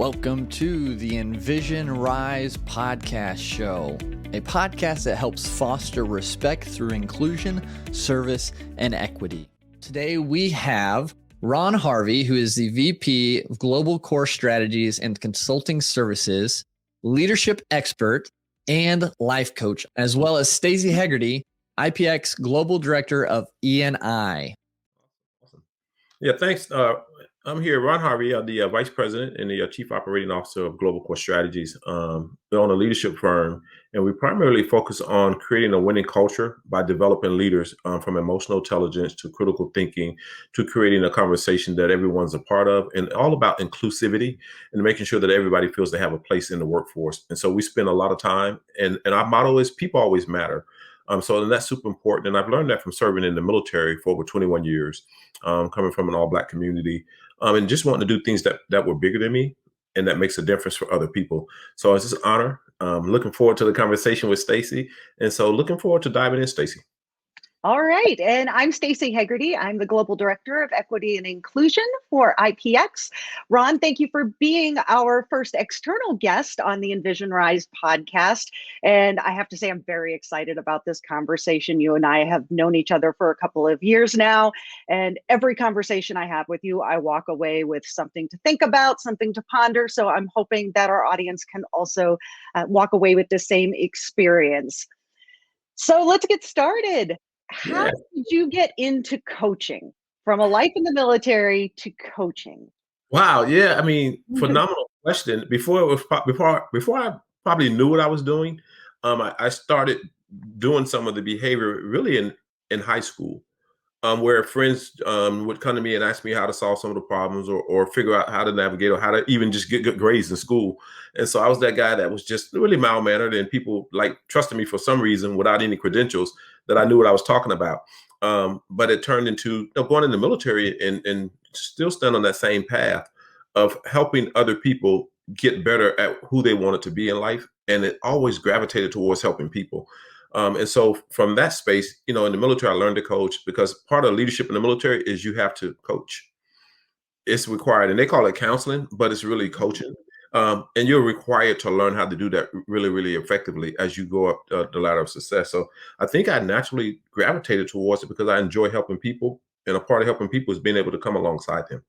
Welcome to the Envision Rise podcast show, a podcast that helps foster respect through inclusion, service, and equity. Today we have Ron Harvey, who is the VP of Global Core Strategies and Consulting Services, leadership expert, and life coach, as well as Staci Hegarty, IPX Global Director of E&I. Awesome. Yeah, thanks. I'm here, Ron Harvey, the Vice President and the Chief Operating Officer of Global Core Strategies. We're on a leadership firm, and we primarily focus on creating a winning culture by developing leaders from emotional intelligence to critical thinking to creating a conversation that everyone's a part of, and all about inclusivity and making sure that everybody feels they have a place in the workforce. And so we spend a lot of time, and our motto is people always matter. So that's super important. And I've learned that from serving in the military for over 21 years, coming from an all-Black community, and just wanting to do things that were bigger than me and that makes a difference for other people. So it's just an honor. Looking forward to the conversation with Staci. And so looking forward to diving in, Staci. All right. And I'm Staci Hegarty. I'm the Global Director of Equity and Inclusion for IPX. Ron, thank you for being our first external guest on the Envision Rise podcast. And I have to say, I'm very excited about this conversation. You and I have known each other for a couple of years now. And every conversation I have with you, I walk away with something to think about, something to ponder. So I'm hoping that our audience can also walk away with the same experience. So let's get started. How did you get into coaching, from a life in the military to coaching? Wow. Yeah. I mean, phenomenal question. Before I probably knew what I was doing, I started doing some of the behavior really in high school, where friends would come to me and ask me how to solve some of the problems or figure out how to navigate or how to even just get good grades in school. And so I was that guy that was just really mild-mannered, and people like trusted me for some reason without any credentials that I knew what I was talking about. But it turned into going in the military and still stand on that same path of helping other people get better at who they wanted to be in life. And it always gravitated towards helping people. And so from that space, in the military, I learned to coach because part of leadership in the military is you have to coach. It's required, and they call it counseling, but it's really coaching. And you're required to learn how to do that really, really effectively as you go up the ladder of success. So I think I naturally gravitated towards it because I enjoy helping people, and a part of helping people is being able to come alongside them.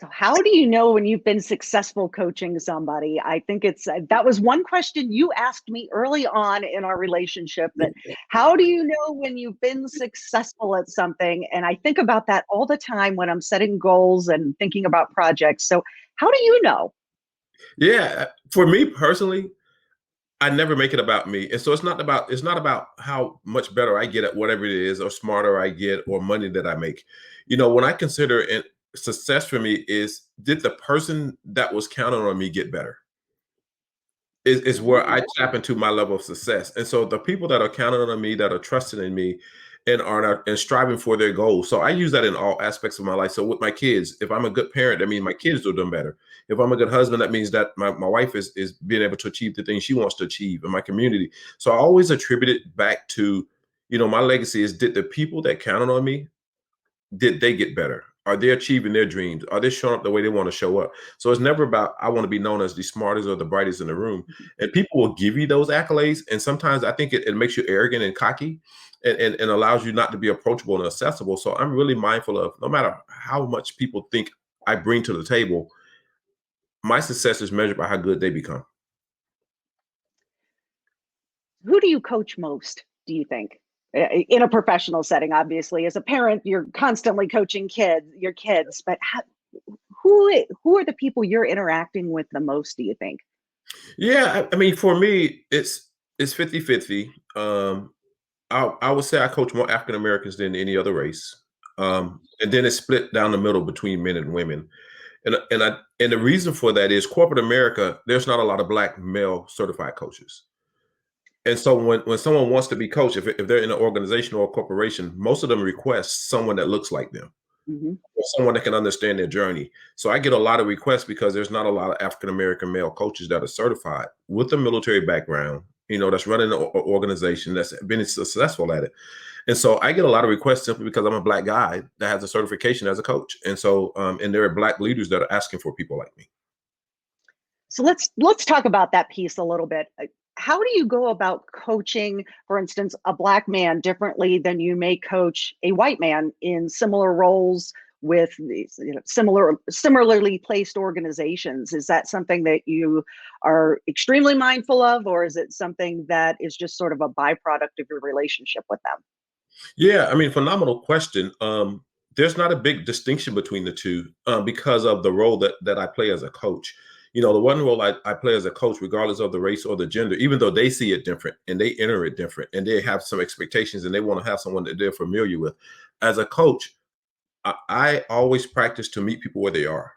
So how do you know when you've been successful coaching somebody? I think that was one question you asked me early on in our relationship, that how do you know when you've been successful at something? And I think about that all the time when I'm setting goals and thinking about projects. So how do you know? Yeah, for me personally, I never make it about me. And so it's not about how much better I get at whatever it is, or smarter I get, or money that I make. When I consider it, success for me is, did the person that was counting on me get better? Is where I tap into my level of success. And so the people that are counting on me, that are trusting in me and and striving for their goals. So I use that in all aspects of my life. So with my kids, if I'm a good parent, that means my kids are doing better. If I'm a good husband, that means that my wife is being able to achieve the things she wants to achieve in my community. So I always attribute it back to, my legacy is, did the people that counted on me, did they get better? Are they achieving their dreams? Are they showing up the way they want to show up? So it's never about, I want to be known as the smartest or the brightest in the room. And people will give you those accolades. And sometimes I think it makes you arrogant and cocky and allows you not to be approachable and accessible. So I'm really mindful of, no matter how much people think I bring to the table, my success is measured by how good they become. Who do you coach most, do you think? In a professional setting, obviously, as a parent, you're constantly coaching your kids, but who are the people you're interacting with the most, do you think? Yeah, I mean, for me, it's 50-50. I would say I coach more African Americans than any other race. And then it's split down the middle between men and women. And the reason for that is corporate America, there's not a lot of Black male certified coaches. And so when someone wants to be coached, if they're in an organization or a corporation, most of them request someone that looks like them, or someone that can understand their journey. So I get a lot of requests because there's not a lot of African-American male coaches that are certified with a military background, that's running an organization that's been successful at it. And so I get a lot of requests simply because I'm a Black guy that has a certification as a coach. And so, and there are Black leaders that are asking for people like me. So let's talk about that piece a little bit. How do you go about coaching, for instance, a Black man differently than you may coach a white man in similar roles with these, similarly placed organizations? Is that something that you are extremely mindful of, or is it something that is just sort of a byproduct of your relationship with them? Yeah, I mean, phenomenal question. There's not a big distinction between the two because of the role that I play as a coach. The one role I play as a coach, regardless of the race or the gender, even though they see it different and they enter it different and they have some expectations and they want to have someone that they're familiar with. As a coach, I always practice to meet people where they are.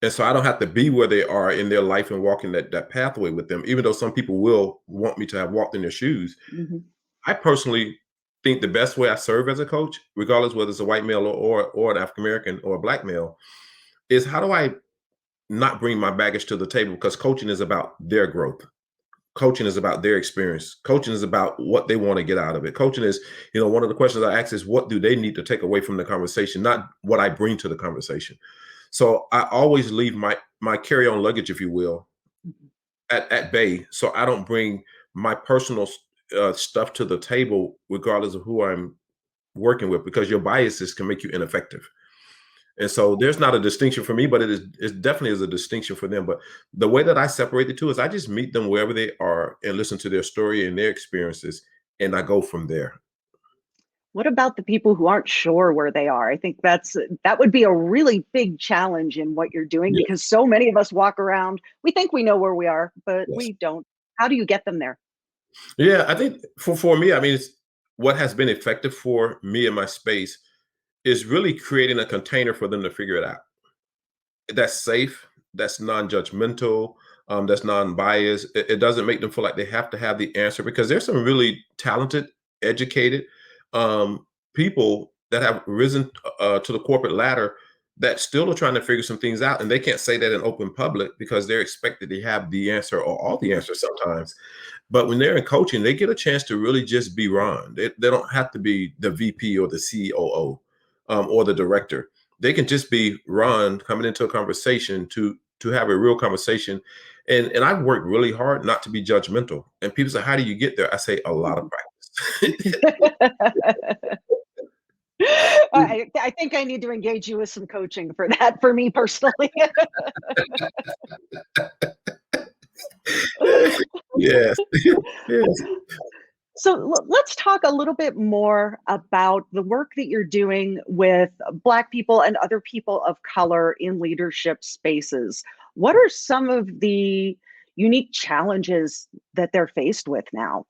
And so I don't have to be where they are in their life and walking that pathway with them, even though some people will want me to have walked in their shoes. Mhm. I personally think the best way I serve as a coach, regardless whether it's a white male or an African American or a Black male, is how do I not bring my baggage to the table? Because coaching is about their growth. Coaching is about their experience. Coaching is about what they want to get out of it. Coaching is, one of the questions I ask is what do they need to take away from the conversation, not what I bring to the conversation. So I always leave my carry-on luggage, if you will, at bay, so I don't bring my personal stuff to the table, regardless of who I'm working with, because your biases can make you ineffective. And so there's not a distinction for me, but it definitely is a distinction for them. But the way that I separate the two is I just meet them wherever they are and listen to their story and their experiences, and I go from there. What about the people who aren't sure where they are? I think that would be a really big challenge in what you're doing, Yeah. because so many of us walk around, we think we know where we are, but Yes. we don't. How do you get them there? Yeah, I think for me, I mean, what has been effective for me in my space is really creating a container for them to figure it out. That's safe, that's non-judgmental, that's non-biased. It doesn't make them feel like they have to have the answer, because there's some really talented, educated people that have risen to the corporate ladder that still are trying to figure some things out, and they can't say that in open public because they're expected to have the answer or all the answers sometimes. But when they're in coaching, they get a chance to really just be Ron. They don't have to be the VP or the COO or the director. They can just be Ron coming into a conversation to have a real conversation. And I've worked really hard not to be judgmental. And people say, how do you get there? I say a lot of practice. I think I need to engage you with some coaching for that, for me personally. Yes. Yes. So let's talk a little bit more about the work that you're doing with Black people and other people of color in leadership spaces. What are some of the unique challenges that they're faced with now?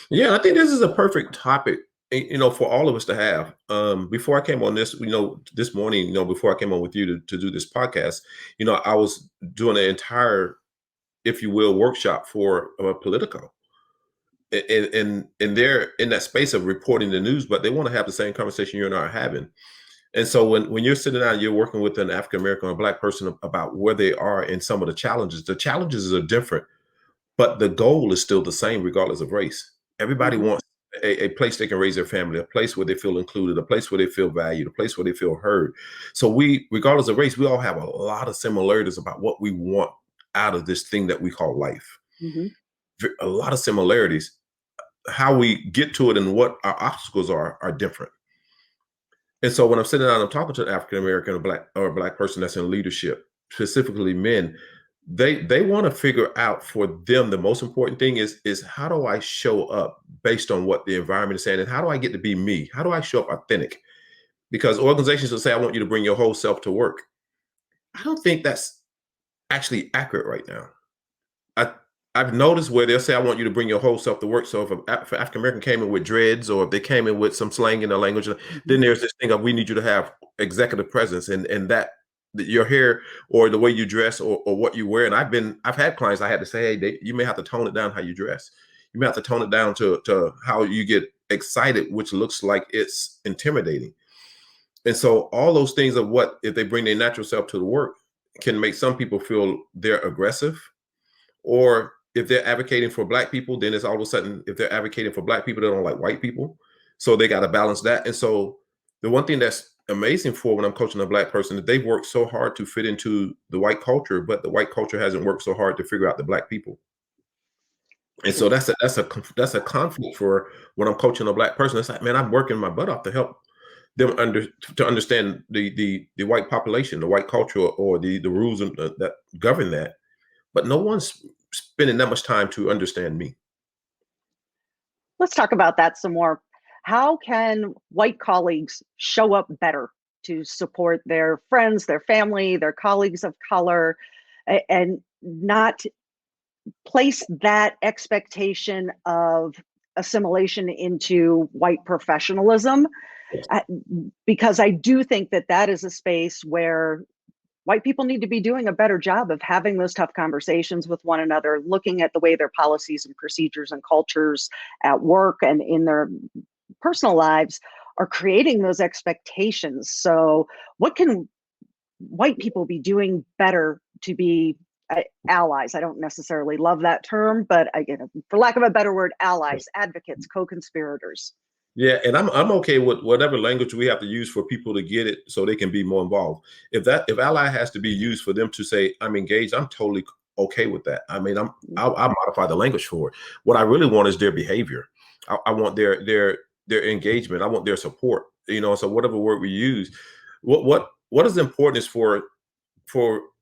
Yeah, I think this is a perfect topic, for all of us to have. Before I came on this, this morning, before I came on with you to do this podcast, I was doing an entire, if you will, workshop for Politico. And they're in that space of reporting the news, but they want to have the same conversation you and I are having. And so when you're sitting down, you're working with an African American or Black person about where they are in some of the challenges. The challenges are different, but the goal is still the same, regardless of race. Everybody Mhm. wants a place they can raise their family, a place where they feel included, a place where they feel valued, a place where they feel heard. So regardless of race, we all have a lot of similarities about what we want out of this thing that we call life. Mhm. A lot of similarities. How we get to it and what our obstacles are different. And so when I'm sitting down and I'm talking to an African American or Black person that's in leadership, specifically men, they want to figure out, for them, the most important thing is how do I show up based on what the environment is saying, and how do I get to be me? How do I show up authentic? Because organizations will say, I want you to bring your whole self to work. I don't think that's actually accurate right now. I I've noticed where they'll say, I want you to bring your whole self to work. So if African American came in with dreads, or if they came in with some slang in their language, Mhm. then there's this thing of, we need you to have executive presence, and that your hair or the way you dress, or what you wear. And I've had clients I had to say, hey, you may have to tone it down how you dress. You may have to tone it down to how you get excited, which looks like it's intimidating. And so all those things of what, if they bring their natural self to the work, can make some people feel they're aggressive. Or if they're advocating for Black people, then it's all of a sudden, if they're advocating for Black people, they don't like white people. So they got to balance that. And so the one thing that's amazing for when I'm coaching a Black person that they've worked so hard to fit into the white culture, but the white culture hasn't worked so hard to figure out the Black people. And so that's a conflict for when I'm coaching a Black person. It's like, man, I'm working my butt off to help them to understand the white population, the white culture, or the rules that govern that. But no one's spending that much time to understand me. Let's talk about that some more. How can white colleagues show up better to support their friends, their family, their colleagues of color, and not place that expectation of assimilation into white professionalism? Because I do think that that is a space where white people need to be doing a better job of having those tough conversations with one another, looking at the way their policies and procedures and cultures at work and in their personal lives are creating those expectations. So what can white people be doing better to be allies? I don't necessarily love that term, but for lack of a better word, allies, advocates, co-conspirators. Yeah, and I'm okay with whatever language we have to use for people to get it so they can be more involved. If ally has to be used for them to say I'm engaged, I'm totally okay with that. I mean, I'll modify the language for it. What I really want is their behavior. I want their engagement. I want their support. So whatever word we use, what is important is for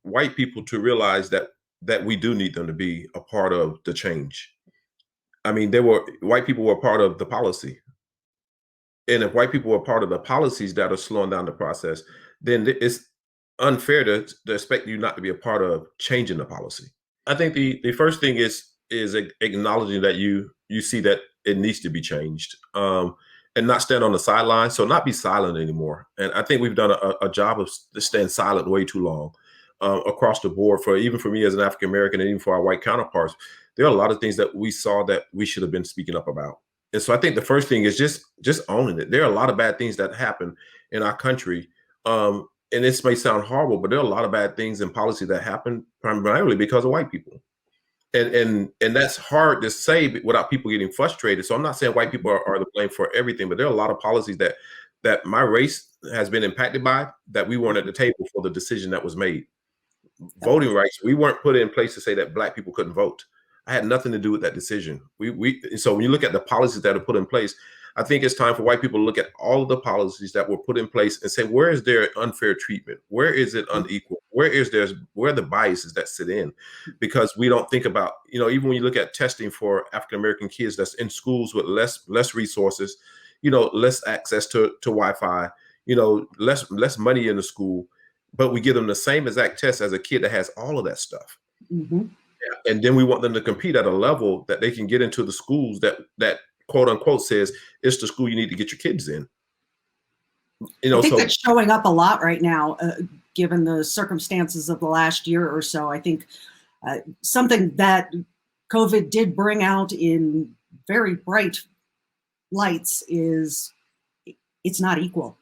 white people to realize that we do need them to be a part of the change. I mean, white people were part of the policy. And if white people are part of the policies that are slowing down the process, then it's unfair to expect you not to be a part of changing the policy. I think the first thing is acknowledging that you see that it needs to be changed, and not stand on the sidelines. So not be silent anymore. And I think we've done a job of staying silent way too long across the board. Even for me as an African American, and even for our white counterparts, there are a lot of things that we saw that we should have been speaking up about. And so I think the first thing is just owning it. There are a lot of bad things that happen in our country. And this may sound horrible, but there are a lot of bad things in policy that happen primarily because of white people. And that's hard to say without people getting frustrated. So I'm not saying white people are to blame for everything, but there are a lot of policies that my race has been impacted by that we weren't at the table for the decision that was made. Voting rights, we weren't put in place to say that Black people couldn't vote. I had nothing to do with that decision. So when you look at the policies that are put in place, I think it's time for white people to look at all of the policies that were put in place and say, where is there unfair treatment? Where is it unequal? Where are the biases that sit in? Because we don't think about, even when you look at testing for African-American kids that's in schools with less resources, less access to Wi-Fi, less money in the school, but we give them the same exact test as a kid that has all of that stuff. Mm-hmm. And then we want them to compete at a level that they can get into the schools that quote unquote says it's the school you need to get your kids in. I think that's showing up a lot right now, given the circumstances of the last year or so. I think something that COVID did bring out in very bright lights is it's not equal.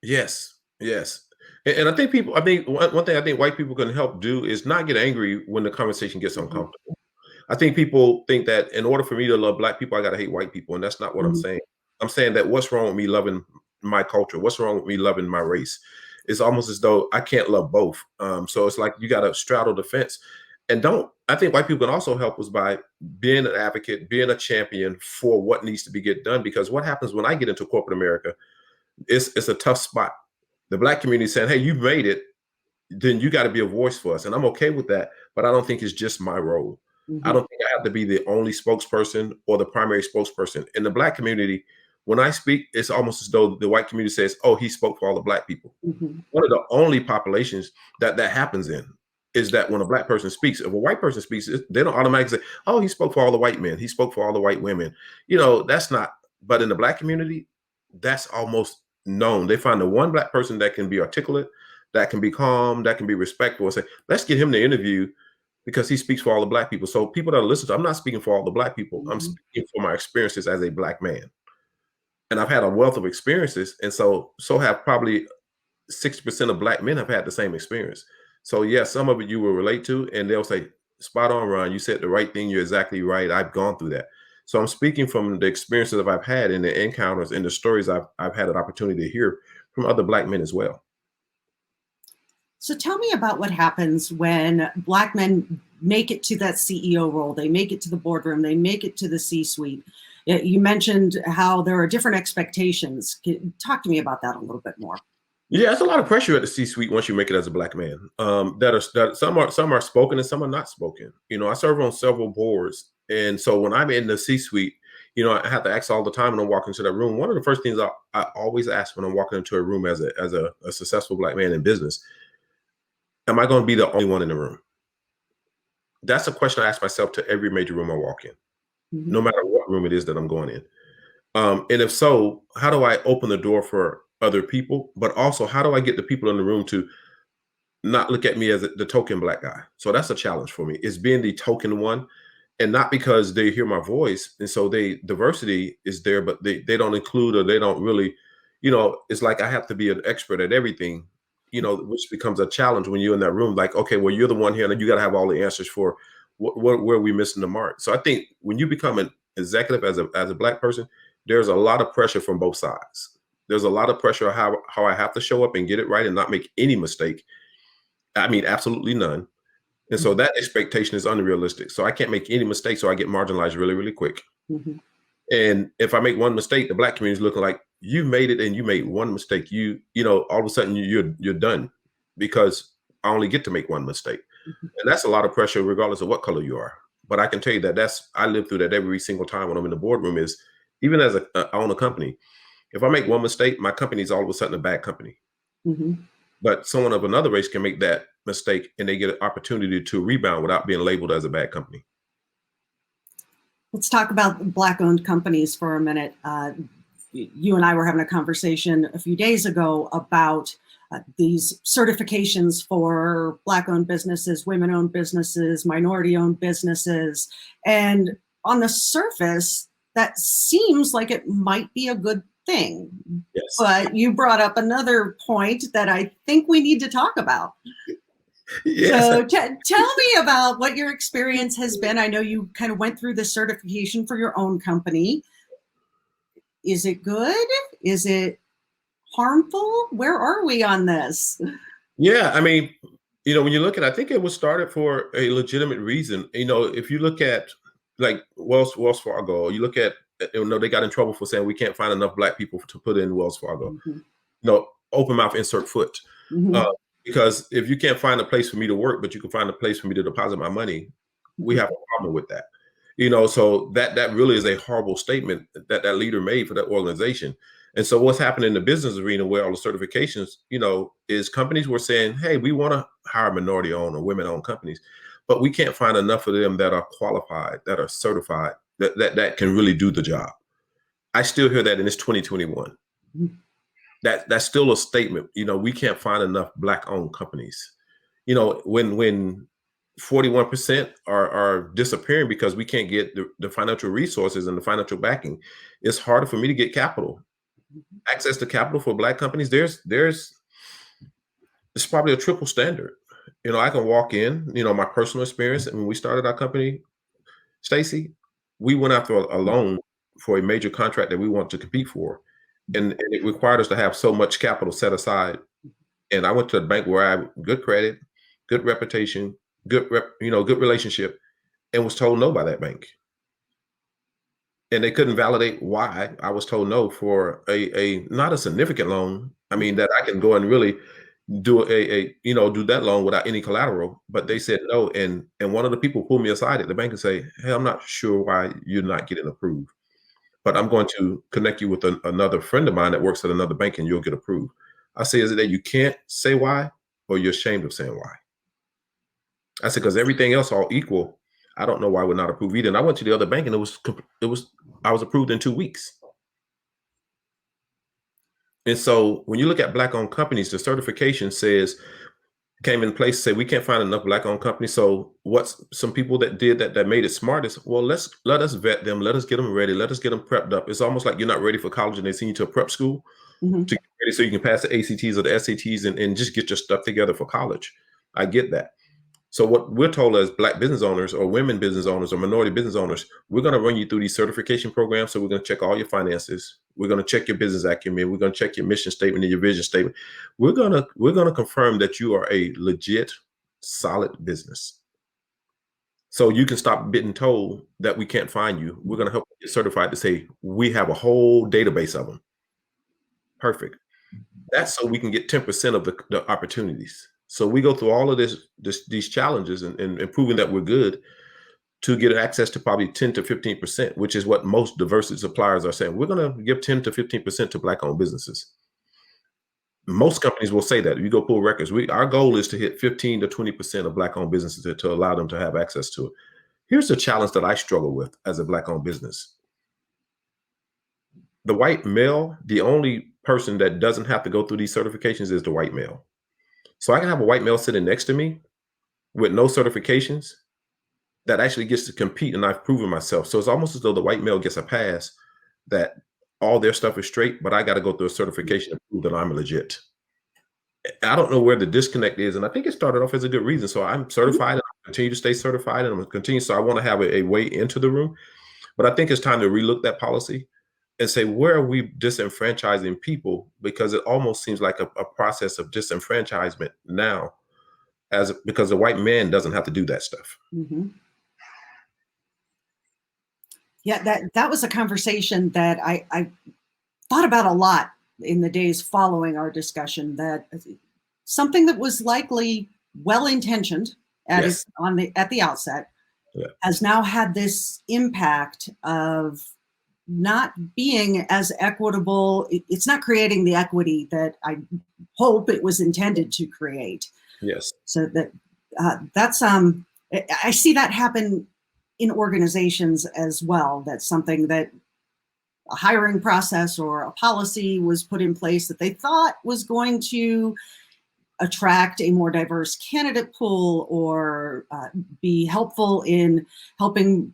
Yes. And I think one thing I think white people can help do is not get angry when the conversation gets uncomfortable. I think people think that in order for me to love Black people, I got to hate white people. And that's not what I'm saying. I'm saying that what's wrong with me loving my culture? What's wrong with me loving my race? It's almost as though I can't love both. So it's like you got to straddle the fence. And I think white people can also help us by being an advocate, being a champion for what needs to be get done. Because what happens when I get into corporate America, it's a tough spot. The Black community saying, hey, you've made it, then you got to be a voice for us. And I'm okay with that, but I don't think it's just my role. Mm-hmm. I don't think I have to be the only spokesperson or the primary spokesperson. In the Black community, when I speak, it's almost as though the white community says, oh, he spoke for all the Black people. Mm-hmm. One of the only populations that happens in is that when a Black person speaks, if a white person speaks, they don't automatically say, oh, he spoke for all the white men. He spoke for all the white women. That's not, but in the Black community, that's almost known. They find the one Black person that can be articulate, that can be calm, that can be respectful, and say, let's get him to interview because he speaks for all the Black people. So people that listen to, I'm not speaking for all the Black people. Mm-hmm. I'm speaking for my experiences as a Black man. And I've had a wealth of experiences. And so have probably 60% of Black men have had the same experience. So yeah, some of it you will relate to, and they'll say, spot on, Ron, you said the right thing. You're exactly right. I've gone through that. So I'm speaking from the experiences that I've had and the encounters and the stories I've had an opportunity to hear from other Black men as well. So tell me about what happens when Black men make it to that CEO role, they make it to the boardroom, they make it to the C-suite. You mentioned how there are different expectations. Talk to me about that a little bit more. Yeah, it's a lot of pressure at the C-suite once you make it as a Black man. Some are spoken and some are not spoken. I serve on several boards, and so when I'm in the C-suite, I have to ask all the time when I'm walking into that room. One of the first things I always ask when I'm walking into a room as a successful Black man in business: am I going to be the only one in the room? That's a question I ask myself to every major room I walk in, no matter what room it is that I'm going in. And if so, how do I open the door for other people? But also, how do I get the people in the room to not look at me as the token Black guy? So that's a challenge for me, is being the token one, and not because they hear my voice. And so diversity is there, but they don't include, or they don't really, it's like I have to be an expert at everything, which becomes a challenge when you're in that room. Like, okay, well, you're the one here, and you got to have all the answers for where are we missing the mark. So I think when you become an executive as a Black person, there's a lot of pressure from both sides. There's a lot of pressure how I have to show up and get it right and not make any mistake. I mean, absolutely none. And so that expectation is unrealistic. So I can't make any mistakes, so I get marginalized really, really quick. And if I make one mistake, the Black community is looking like, you made it and you made one mistake. All of a sudden you're done, because I only get to make one mistake. And that's a lot of pressure regardless of what color you are. But I can tell you that I live through that every single time when I'm in the boardroom. Is even as I own a company, if I make one mistake, my company is all of a sudden a bad company. But someone of another race can make that mistake and they get an opportunity to rebound without being labeled as a bad company. Let's talk about Black-owned companies for a minute. You and I were having a conversation a few days ago about these certifications for Black-owned businesses, women-owned businesses, minority-owned businesses. And on the surface, that seems like it might be a good thing. Yes. But you brought up another point that I think we need to talk about. Yes. So tell me about what your experience has been. I know you kind of went through the certification for your own company. Is it good? Is it harmful? Where are we on this? Yeah, I mean, when you look at, I think it was started for a legitimate reason. If you look at like Wells Fargo, you look at, they got in trouble for saying we can't find enough Black people to put in Wells Fargo. Open mouth, insert foot. Because if you can't find a place for me to work, but you can find a place for me to deposit my money, we have a problem with that. So that really is a horrible statement that leader made for that organization. And so what's happened in the business arena where all the certifications, is companies were saying, hey, we want to hire minority-owned or women-owned companies, but we can't find enough of them that are qualified, that are certified, that can really do the job. I still hear that, and it's 2021. That's still a statement. We can't find enough Black-owned companies. When 41% are disappearing because we can't get the financial resources and the financial backing, it's harder for me to get capital. Access to capital for Black companies, it's probably a triple standard. I can walk in, my personal experience, and when we started our company, Staci, we went after a loan for a major contract that we want to compete for. And it required us to have so much capital set aside. And I went to the bank where I had good credit, good reputation, good relationship, and was told no by that bank. And they couldn't validate why I was told no for a not a significant loan. I mean, that I can go and really do do that loan without any collateral, but they said no. And one of the people pulled me aside at the bank and say, hey, I'm not sure why you're not getting approved, but I'm going to connect you with another friend of mine that works at another bank and you'll get approved. I say, is it that you can't say why, or you're ashamed of saying why? I said, because everything else all equal, I don't know why we're not approved either. And I went to the other bank and I was approved in 2 weeks. And so when you look at Black-owned companies, the certification came in place, say we can't find enough Black-owned companies. So what's some people that did that made it smart is, well, let us vet them, let us get them ready, let us get them prepped up. It's almost like you're not ready for college and they send you to a prep school to get ready so you can pass the ACTs or the SATs and just get your stuff together for college. I get that. So what we're told as Black business owners or women business owners or minority business owners, we're going to run you through these certification programs. So we're going to check all your finances. We're going to check your business acumen. We're going to check your mission statement and your vision statement. We're going to confirm that you are a legit, solid business. So you can stop being told that we can't find you. We're going to help you get certified to say we have a whole database of them. Perfect. That's so we can get 10% of the opportunities. So we go through all of these challenges and proving that we're good to get access to probably 10 to 15%, which is what most diversity suppliers are saying. We're going to give 10 to 15% to Black-owned businesses. Most companies will say that. If you go pull records, our goal is to hit 15 to 20% of Black-owned businesses to allow them to have access to it. Here's the challenge that I struggle with as a Black-owned business. The white male, the only person that doesn't have to go through these certifications is the white male. So I can have a white male sitting next to me with no certifications that actually gets to compete, and I've proven myself. So it's almost as though the white male gets a pass that all their stuff is straight, but I got to go through a certification to prove that I'm legit. I don't know where the disconnect is, and I think it started off as a good reason. So I'm certified, and I continue to stay certified, and I'm going to continue. So I want to have a way into the room, but I think it's time to relook that policy and say, where are we disenfranchising people? Because it almost seems like a process of disenfranchisement now, because the white man doesn't have to do that stuff. Mm-hmm. Yeah, that was a conversation that I thought about a lot in the days following our discussion, that something that was likely well-intentioned at the outset has now had this impact of not being as equitable. It's not creating the equity that I hope it was intended to create. Yes. So that's I see that happen in organizations as well. That's something that a hiring process or a policy was put in place that they thought was going to attract a more diverse candidate pool or be helpful in helping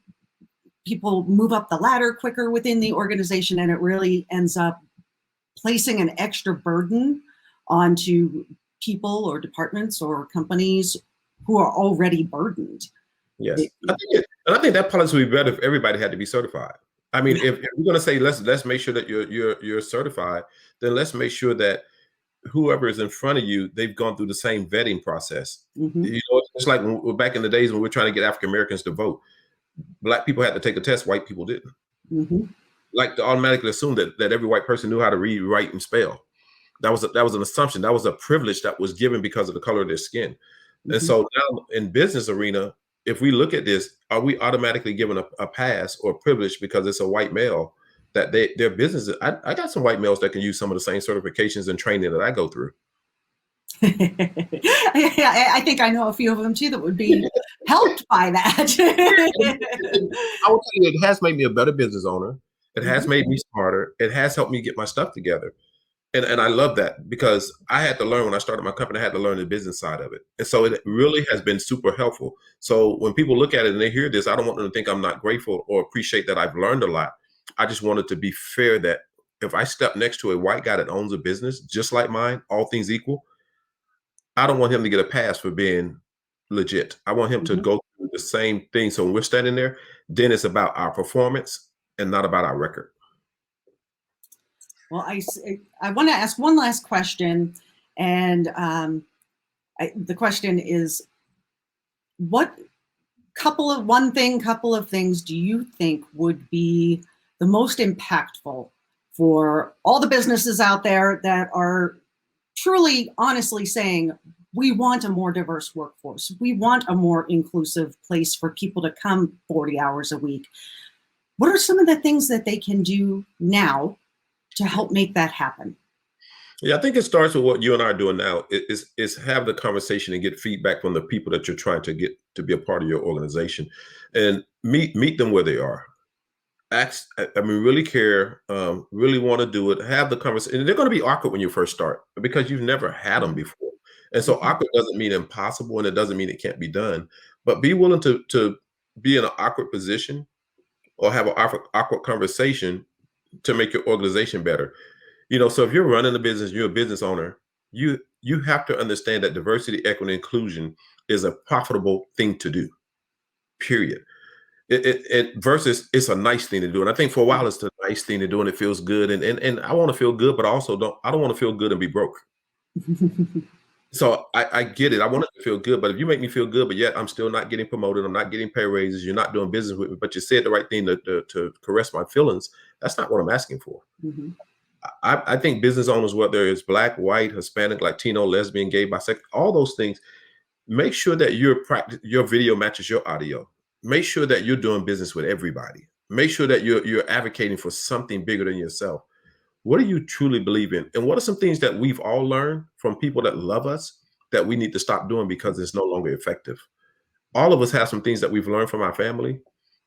people move up the ladder quicker within the organization, and it really ends up placing an extra burden onto people or departments or companies who are already burdened. Yes, I think that policy would be better if everybody had to be certified. I mean, if we're going to say let's make sure that you're certified, then let's make sure that whoever is in front of you, they've gone through the same vetting process. Mm-hmm. You know, it's like back in the days when we're trying to get African Americans to vote. Black people had to take a test, white people didn't. Mm-hmm. Like to automatically assume that every white person knew how to read, write, and spell. That was an assumption. That was a privilege that was given because of the color of their skin. Mm-hmm. And so now in business arena, if we look at this, are we automatically given a pass or privilege because it's a white male that their business? I got some white males that can use some of the same certifications and training that I go through. I think I know a few of them too that would be helped by that. I would tell you, it has made me a better business owner. It has made me smarter. It has helped me get my stuff together. And I love that, because I had to learn when I started my company, I had to learn the business side of it. And so it really has been super helpful. So when people look at it and they hear this, I don't want them to think I'm not grateful or appreciate that I've learned a lot. I just want it to be fair that if I step next to a white guy that owns a business just like mine, all things equal, I don't want him to get a pass for being legit. I want him to go through the same thing. So when we're standing there, then it's about our performance and not about our record. Well, I want to ask one last question, and the question is, couple of things do you think would be the most impactful for all the businesses out there that are truly, honestly saying, we want a more diverse workforce. We want a more inclusive place for people to come 40 hours a week. What are some of the things that they can do now to help make that happen? Yeah, I think it starts with what you and I are doing now, is have the conversation and get feedback from the people that you're trying to get to be a part of your organization, and meet them where they are. Really care, really want to do it, have the conversation. And they're going to be awkward when you first start because you've never had them before. And so awkward doesn't mean impossible, and it doesn't mean it can't be done, but be willing to be in an awkward position or have an awkward conversation to make your organization better. You know, so if you're running a business, you're a business owner, you have to understand that diversity, equity, inclusion is a profitable thing to do, period. It versus it's a nice thing to do. And I think for a while it's a nice thing to do and it feels good. And I want to feel good, but I don't want to feel good and be broke. So I get it. I want it to feel good, but if you make me feel good, but yet I'm still not getting promoted, I'm not getting pay raises, you're not doing business with me, but you said the right thing to caress my feelings, that's not what I'm asking for. Mm-hmm. I think business owners, whether it's Black, white, Hispanic, Latino, lesbian, gay, bisexual, all those things, make sure that your video matches your audio. Make sure that you're doing business with everybody. Make sure that you're advocating for something bigger than yourself. What do you truly believe in? And what are some things that we've all learned from people that love us that we need to stop doing because it's no longer effective? All of us have some things that we've learned from our family,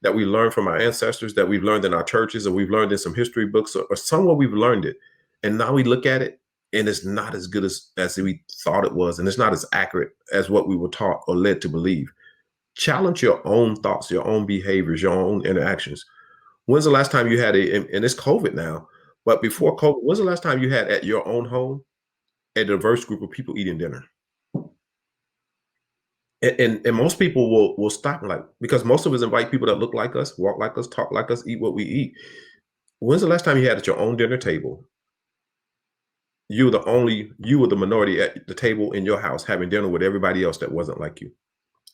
that we learned from our ancestors, that we've learned in our churches, or we've learned in some history books, or somewhere we've learned it. And now we look at it and it's not as good as we thought it was. And it's not as accurate as what we were taught or led to believe. Challenge your own thoughts, your own behaviors, your own interactions. When's the last time you had and it's COVID now, but before COVID, when's the last time you had at your own home a diverse group of people eating dinner? And most people will stop because most of us invite people that look like us, walk like us, talk like us, eat what we eat. When's the last time you had at your own dinner table? You were the minority at the table in your house having dinner with everybody else that wasn't like you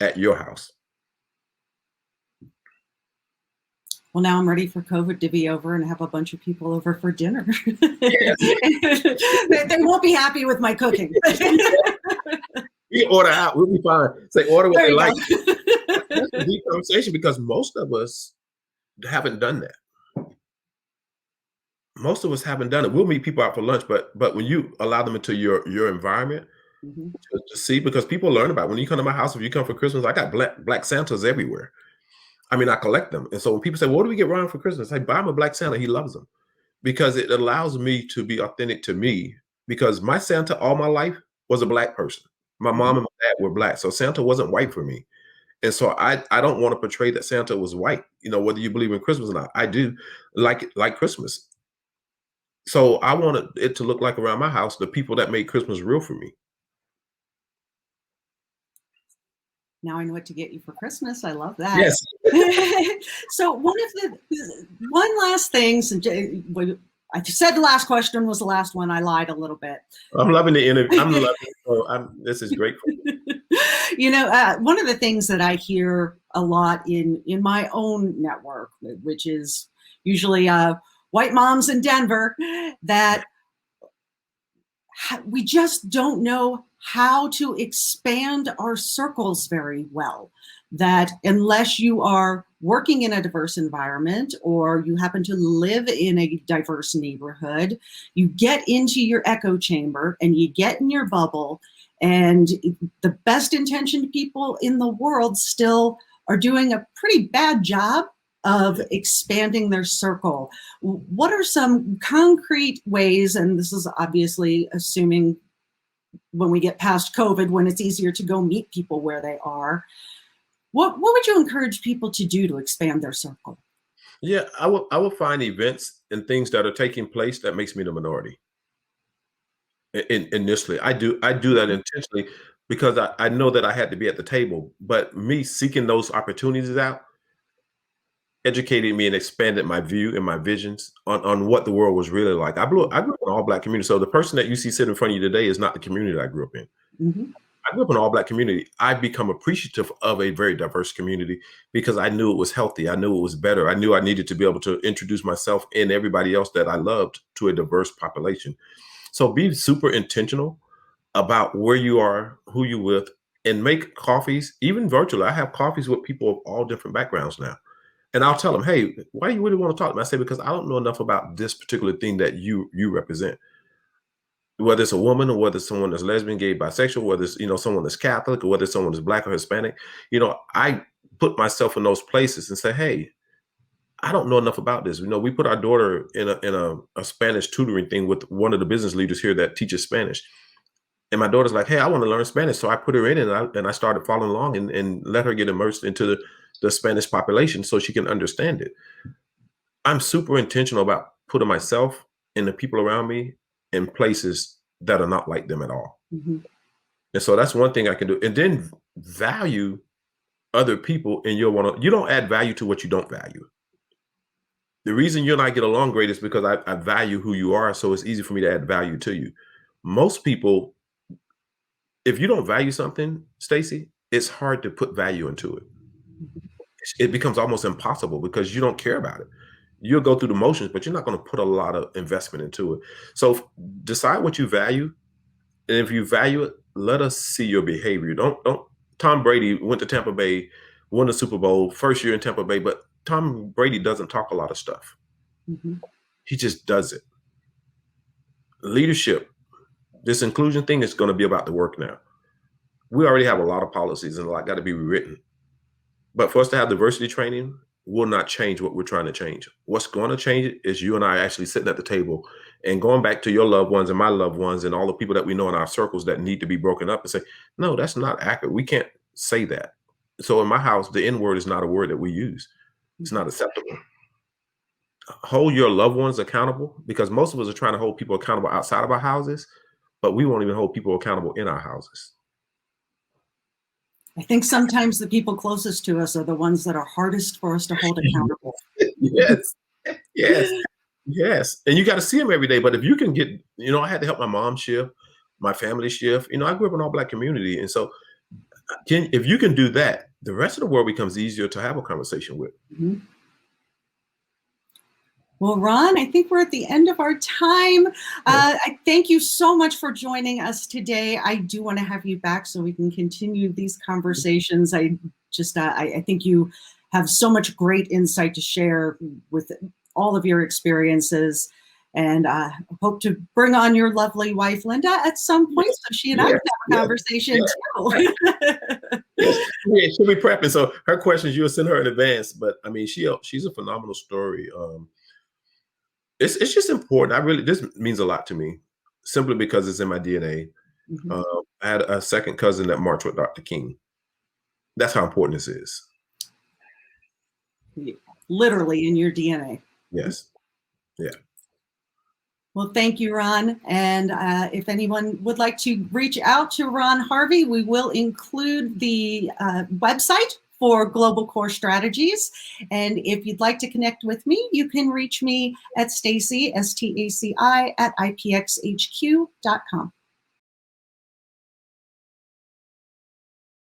at your house. Well, now I'm ready for COVID to be over and have a bunch of people over for dinner. Yes. They won't be happy with my cooking. We order out. We'll be fine. Say order what they like. Go. That's a deep conversation because most of us haven't done that. Most of us haven't done it. We'll meet people out for lunch, but when you allow them into your environment Mm-hmm. to see, because people learn about it. When you come to my house, if you come for Christmas, I got black Santas everywhere. I mean, I collect them. And so when people say, well, what do we get Ron for Christmas? I buy him a black Santa. He loves them because it allows me to be authentic to me, because my Santa all my life was a Black person. My mom and my dad were Black. So Santa wasn't white for me. And so I don't want to portray that Santa was white, whether you believe in Christmas or not. I do like Christmas. So I wanted it to look like around my house, the people that made Christmas real for me. Now I know what to get you for Christmas. I love that. Yes. So one last thing, I said the last question was the last one. I lied a little bit. I'm loving the interview. I'm loving it. This is great. One of the things that I hear a lot in my own network, which is usually white moms in Denver, that we just don't know how to expand our circles very well. That unless you are working in a diverse environment or you happen to live in a diverse neighborhood, you get into your echo chamber and you get in your bubble, and the best intentioned people in the world still are doing a pretty bad job of expanding their circle. What are some concrete ways, and this is obviously assuming when we get past COVID, when it's easier to go meet people where they are, what would you encourage people to do to expand their circle? Yeah, I will find events and things that are taking place that makes me the minority. Initially, I do that intentionally because I know that I had to be at the table, but me seeking those opportunities out educated me and expanded my view and my visions on what the world was really like. I grew up in an all Black community. So the person that you see sitting in front of you today is not the community that I grew up in. Mm-hmm. I grew up in an all Black community. I've become appreciative of a very diverse community because I knew it was healthy. I knew it was better. I knew I needed to be able to introduce myself and everybody else that I loved to a diverse population. So be super intentional about where you are, who you with, and make coffees, even virtually. I have coffees with people of all different backgrounds now. And I'll tell them, hey, why do you really want to talk to me? I say, because I don't know enough about this particular thing that you represent. Whether it's a woman or whether it's someone that's lesbian, gay, bisexual, whether it's, someone that's Catholic or whether it's someone that's Black or Hispanic, I put myself in those places and say, hey, I don't know enough about this. We put our daughter in a Spanish tutoring thing with one of the business leaders here that teaches Spanish. And my daughter's like, hey, I want to learn Spanish. So I put her in and I started following along and let her get immersed into the Spanish population so she can understand it. I'm super intentional about putting myself and the people around me in places that are not like them at all. Mm-hmm. And so that's one thing I can do. And then value other people in your one. You don't add value to what you don't value. The reason you and I get along great is because I value who you are, so it's easy for me to add value to you. Most people, if you don't value something, Staci, it's hard to put value into it. It becomes almost impossible because you don't care about it. You'll go through the motions, but you're not going to put a lot of investment into it. So decide what you value. And if you value it, let us see your behavior. Don't Tom Brady went to Tampa Bay, won the Super Bowl, first year in Tampa Bay, but Tom Brady doesn't talk a lot of stuff. Mm-hmm. He just does it. Leadership, this inclusion thing is going to be about the work now. We already have a lot of policies and a lot got to be rewritten. But for us to have diversity training will not change what we're trying to change. What's going to change it is you and I actually sitting at the table and going back to your loved ones and my loved ones and all the people that we know in our circles that need to be broken up and say, no, that's not accurate. We can't say that. So in my house, the N word is not a word that we use. It's not acceptable. Hold your loved ones accountable, because most of us are trying to hold people accountable outside of our houses, but we won't even hold people accountable in our houses. I think sometimes the people closest to us are the ones that are hardest for us to hold accountable. Yes, yes, yes. And you got to see them every day. But if you can get, I had to help my mom shift, my family shift. I grew up in an all-Black community. And so if you can do that, the rest of the world becomes easier to have a conversation with. Mm-hmm. Well, Ron, I think we're at the end of our time. I thank you so much for joining us today. I do want to have you back so we can continue these conversations. I think you have so much great insight to share with all of your experiences. And I hope to bring on your lovely wife, Linda, at some point so she and I can have a conversation too. Yeah, she'll be prepping. So her questions, you'll send her in advance. But I mean, she's a phenomenal story. It's just important. This means a lot to me, simply because it's in my DNA. Mm-hmm. I had a second cousin that marched with Dr. King. That's how important this is. Literally in your DNA. Yes. Yeah. Well, thank you, Ron. And if anyone would like to reach out to Ron Harvey, we will include the website for Global Core Strategies. And if you'd like to connect with me, you can reach me at Staci, Staci, at ipxhq.com.